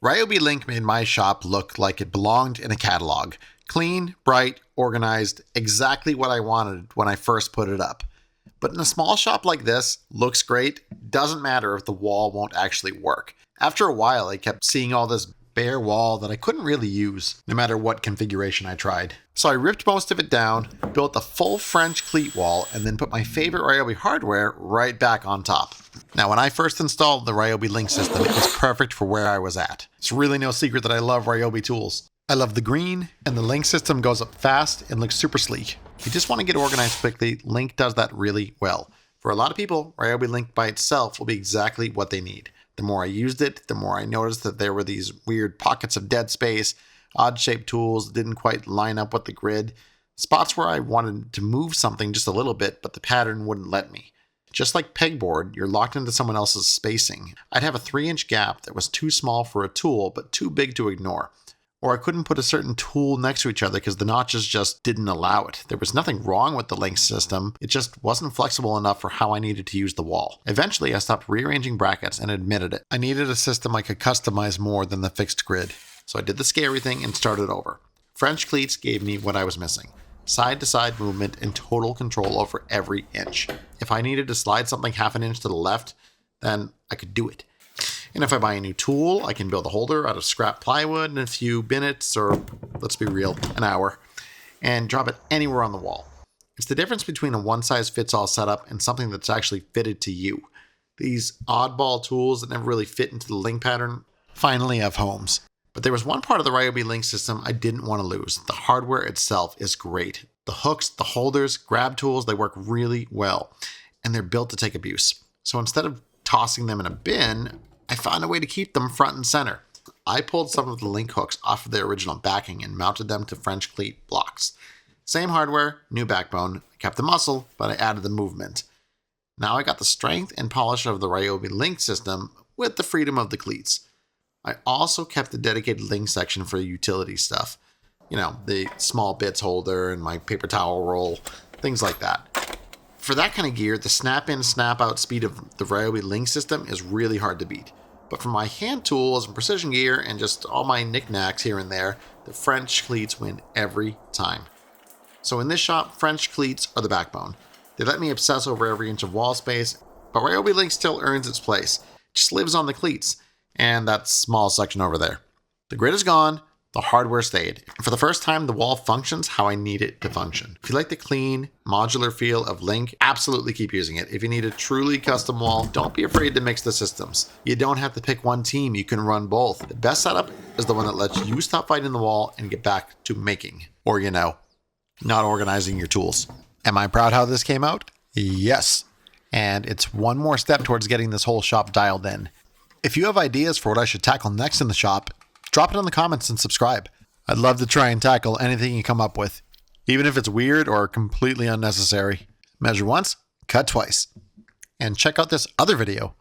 Ryobi LINK made my shop look like it belonged in a catalog. Clean, bright, organized, exactly what I wanted when I first put it up. But in a small shop like this, looks great, doesn't matter if the wall won't actually work. After a while, I kept seeing all this bare wall that I couldn't really use, no matter what configuration I tried. So I ripped most of it down, built a full French cleat wall, and then put my favorite Ryobi hardware right back on top. Now, when I first installed the Ryobi LINK system, it was perfect for where I was at. It's really no secret that I love Ryobi tools. I love the green, and the LINK system goes up fast and looks super sleek. If you just want to get organized quickly, LINK does that really well. For a lot of people, Ryobi LINK by itself will be exactly what they need. The more I used it, the more I noticed that there were these weird pockets of dead space, odd-shaped tools that didn't quite line up with the grid, spots where I wanted to move something just a little bit, but the pattern wouldn't let me. Just like pegboard, you're locked into someone else's spacing. I'd have a 3-inch gap that was too small for a tool, but too big to ignore. Or I couldn't put a certain tool next to each other because the notches just didn't allow it. There was nothing wrong with the LINK system, it just wasn't flexible enough for how I needed to use the wall. Eventually, I stopped rearranging brackets and admitted it. I needed a system I could customize more than the fixed grid. So I did the scary thing and started over. French Cleats gave me what I was missing. Side-to-side movement and total control over every inch. If I needed to slide something half an inch to the left, then I could do it. And if I buy a new tool, I can build a holder out of scrap plywood in a few minutes, or let's be real, an hour, and drop it anywhere on the wall. It's the difference between a one-size-fits-all setup and something that's actually fitted to you. These oddball tools that never really fit into the LINK pattern finally have homes. But there was one part of the Ryobi LINK system I didn't want to lose. The hardware itself is great. The hooks, the holders, grab tools, they work really well. And they're built to take abuse. So instead of tossing them in a bin, I found a way to keep them front and center. I pulled some of the LINK hooks off of their original backing and mounted them to French Cleat blocks. Same hardware, new backbone. I kept the muscle, but I added the movement. Now I got the strength and polish of the Ryobi LINK system with the freedom of the cleats. I also kept the dedicated LINK section for utility stuff. You know, the small bits holder and my paper towel roll, things like that. For that kind of gear, the snap-in, snap-out speed of the Ryobi LINK system is really hard to beat. But for my hand tools and precision gear and just all my knickknacks here and there, the French Cleats win every time. So in this shop, French Cleats are the backbone. They let me obsess over every inch of wall space, but Ryobi LINK still earns its place. It just lives on the cleats, and that small section over there. The grid is gone, the hardware stayed. And for the first time, the wall functions how I need it to function. If you like the clean, modular feel of LINK, absolutely keep using it. If you need a truly custom wall, don't be afraid to mix the systems. You don't have to pick one team, you can run both. The best setup is the one that lets you stop fighting the wall and get back to making. Or, not organizing your tools. Am I proud how this came out? Yes. And it's one more step towards getting this whole shop dialed in. If you have ideas for what I should tackle next in the shop, drop it in the comments and subscribe. I'd love to try and tackle anything you come up with, even if it's weird or completely unnecessary. Measure once, cut twice. And check out this other video